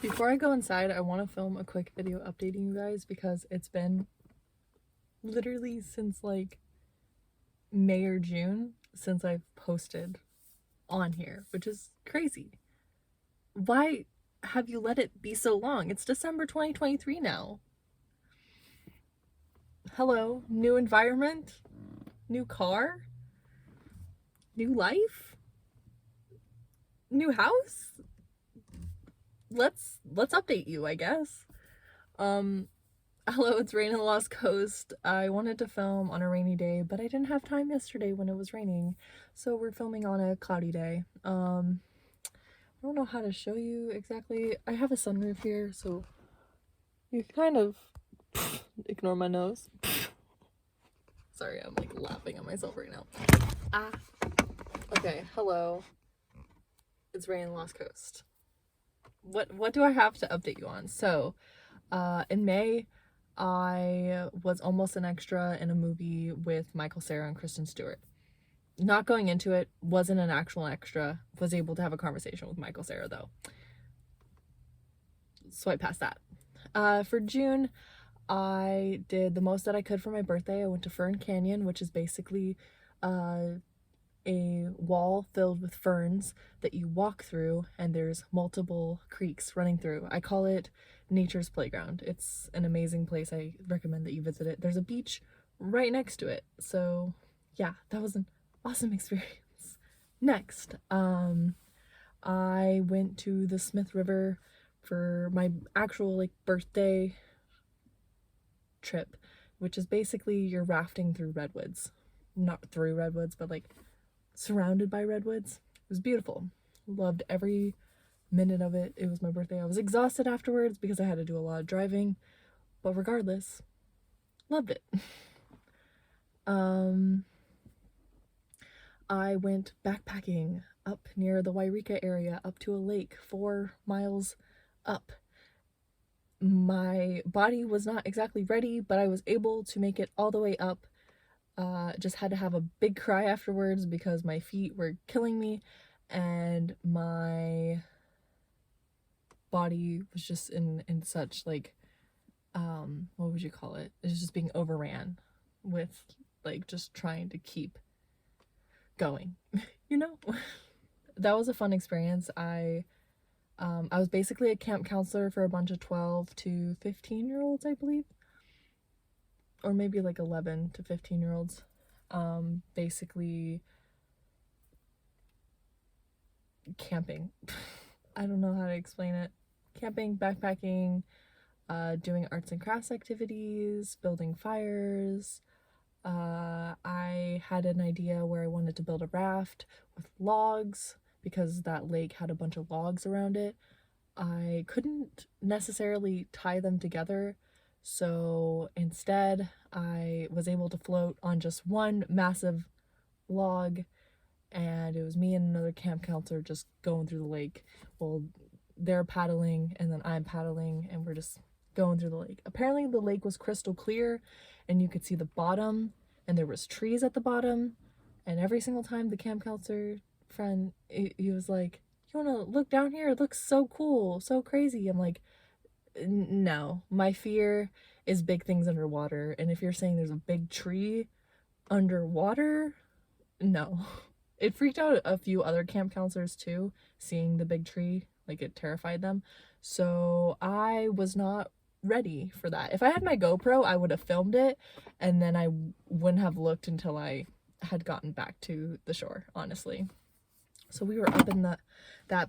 Before I go inside, I want to film a quick video updating you guys because it's been literally since like May or June since I've posted on here, which is crazy. Why have you let it be so long? It's December 2023 now. Hello, new environment, new car, new life, new house. Let's update you, I guess. Hello, it's Rain in the Lost Coast. I wanted to film on a rainy day, but I didn't have time yesterday when it was raining, so we're filming on a cloudy day. I don't know how to show you exactly. I have a sunroof here, so you can kind of ignore my nose. Sorry, I'm like laughing at myself right now. Okay, hello. It's Rain in the Lost Coast. What do I have to update you on? So, in May, I was almost an extra in a movie with Michael Cera and Kristen Stewart. Not going into it, wasn't an actual extra, was able to have a conversation with Michael Cera though. Swipe past that. For June, I did the most that I could for my birthday. I went to Fern Canyon, which is basically a wall filled with ferns that you walk through, and there's multiple creeks running through. I call it nature's playground. It's an amazing place. I recommend that you visit it. There's a beach right next to it. So yeah, that was an awesome experience. Next, I went to the Smith River for my actual like birthday trip, which is basically you're rafting through redwoods. Not through redwoods, but like surrounded by redwoods. It was beautiful. Loved every minute of it. It was my birthday. I was exhausted afterwards because I had to do a lot of driving, but regardless, loved it. I went backpacking up near the Wairika area, up to a lake 4 miles up. My body was not exactly ready, but I was able to make it all the way up. Just had to have a big cry afterwards because my feet were killing me and my body was just in such like what would you call it? It was just being overran with like just trying to keep going. You know? That was a fun experience. I was basically a camp counselor for a bunch of 12 to 15-year-olds, I believe. Or maybe like 11 to 15-year-olds. Basically camping. I don't know how to explain it. Camping, backpacking, doing arts and crafts activities, building fires. I had an idea where I wanted to build a raft with logs because that lake had a bunch of logs around it. I couldn't necessarily tie them together, so instead I was able to float on just one massive log, and it was me and another camp counselor just going through the lake. Well, they're paddling and then I'm paddling and we're just going through the lake. Apparently the lake was crystal clear and you could see the bottom and there was trees at the bottom, and every single time the camp counselor friend, he was like, you want to look down here? It looks so cool, so crazy. I'm like, no, my fear is big things underwater, and if you're saying there's a big tree underwater, no. It freaked out a few other camp counselors too, seeing the big tree, like it terrified them. So I was not ready for that. If I had my GoPro, I would have filmed it, and then I wouldn't have looked until I had gotten back to the shore, honestly. So we were up in that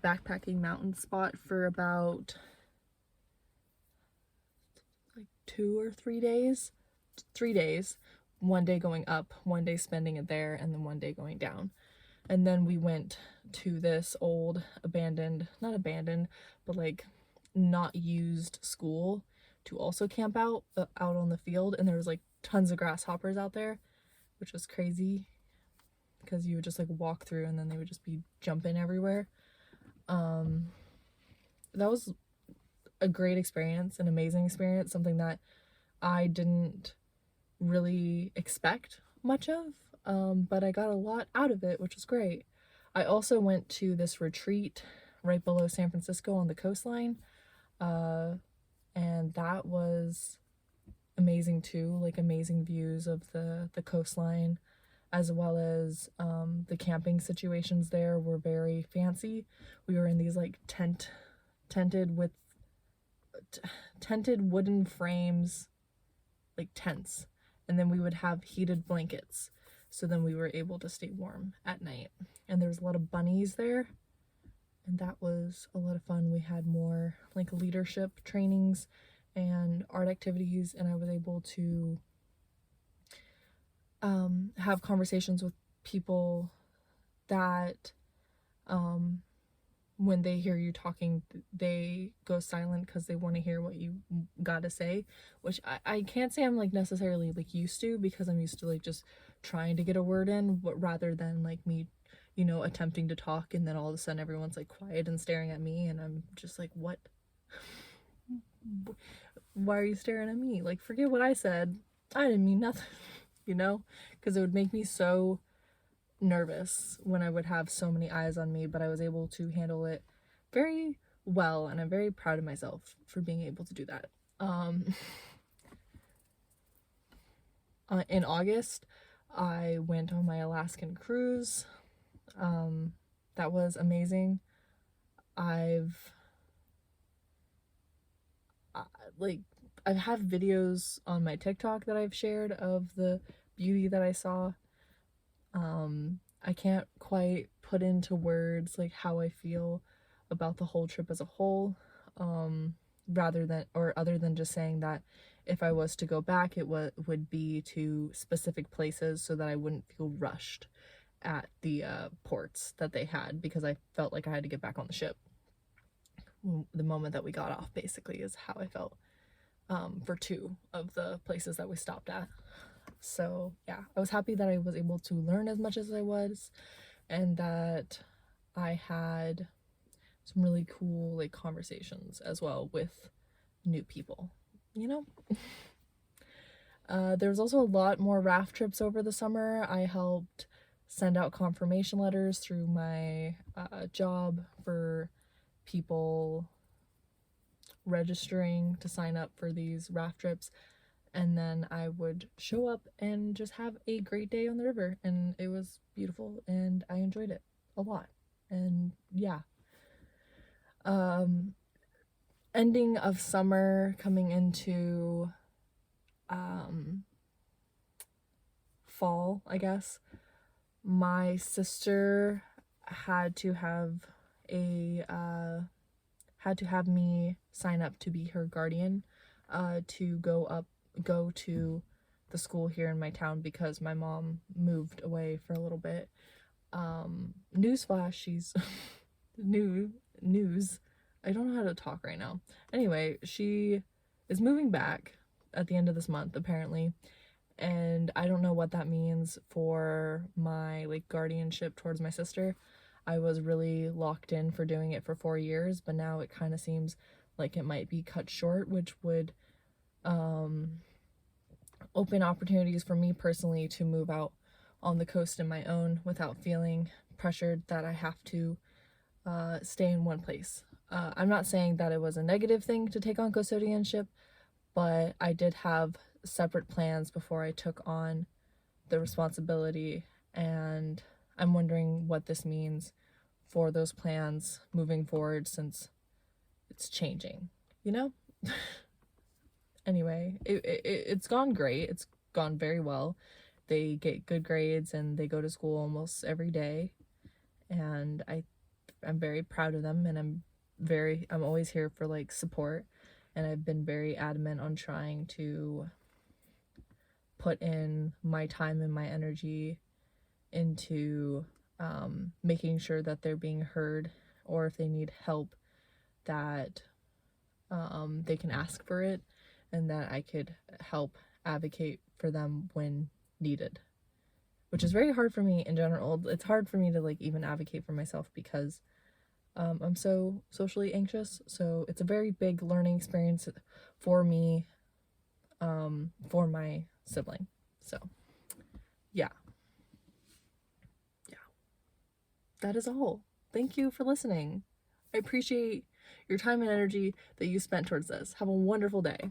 backpacking mountain spot for about like 2 or 3 days. 3 days. One day going up, one day spending it there, and then one day going down. And then we went to this old abandoned, not abandoned, but like not used school to also camp out on the field, and there was like tons of grasshoppers out there, which was crazy because you would just like walk through and then they would just be jumping everywhere. That was a great experience, an amazing experience, something that I didn't really expect much of, but I got a lot out of it, which was great. I also went to this retreat right below San Francisco on the coastline. And that was amazing too, like amazing views of the coastline, as well as the camping situations there were very fancy. We were in these like tented with tented wooden frames, like tents, and then we would have heated blankets, so then we were able to stay warm at night. And there was a lot of bunnies there, and that was a lot of fun. We had more like leadership trainings and art activities, and I was able to have conversations with people that when they hear you talking, they go silent because they want to hear what you gotta say, which I can't say I'm like necessarily like used to, because I'm used to like just trying to get a word in, but rather than like me, you know, attempting to talk and then all of a sudden everyone's like quiet and staring at me and I'm just like, what? Why are you staring at me? Like, forget what I said. I didn't mean nothing, you know? Because it would make me so nervous when I would have so many eyes on me, but I was able to handle it very well, and I'm very proud of myself for being able to do that. In August, I went on my Alaskan cruise. That was amazing. I've like I've had videos on my TikTok that I've shared of the beauty that I saw. I can't quite put into words like how I feel about the whole trip as a whole, rather than or other than just saying that if I was to go back, it would be to specific places so that I wouldn't feel rushed at the ports that they had, because I felt like I had to get back on the ship the moment that we got off, basically, is how I felt for two of the places that we stopped at. So yeah, I was happy that I was able to learn as much as I was, and that I had some really cool like conversations as well with new people, you know. There was also a lot more raft trips over the summer. I helped send out confirmation letters through my job for people registering to sign up for these raft trips, and then I would show up and just have a great day on the river, and it was beautiful and I enjoyed it a lot. And yeah, ending of summer coming into fall, I guess, my sister had to have a had to have me sign up to be her guardian, to go to the school here in my town, because my mom moved away for a little bit. Newsflash, she's news. I don't know how to talk right now. Anyway, she is moving back at the end of this month, apparently, and I don't know what that means for my like guardianship towards my sister. I was really locked in for doing it for 4 years, but now it kind of seems like it might be cut short, which would open opportunities for me personally to move out on the coast in my own without feeling pressured that I have to stay in one place. I'm not saying that it was a negative thing to take on custodianship, but I did have separate plans before I took on the responsibility, and I'm wondering what this means for those plans moving forward, since it's changing, you know? Anyway, it's gone great. It's gone very well. They get good grades and they go to school almost every day, and I'm very proud of them, and I'm always here for like support, and I've been very adamant on trying to put in my time and my energy into making sure that they're being heard, or if they need help, that they can ask for it, and that I could help advocate for them when needed, which is very hard for me in general. It's hard for me to like even advocate for myself, because I'm so socially anxious, so it's a very big learning experience for me, for my sibling. So yeah, that is all. Thank you for listening. I appreciate your time and energy that you spent towards this. Have a wonderful day.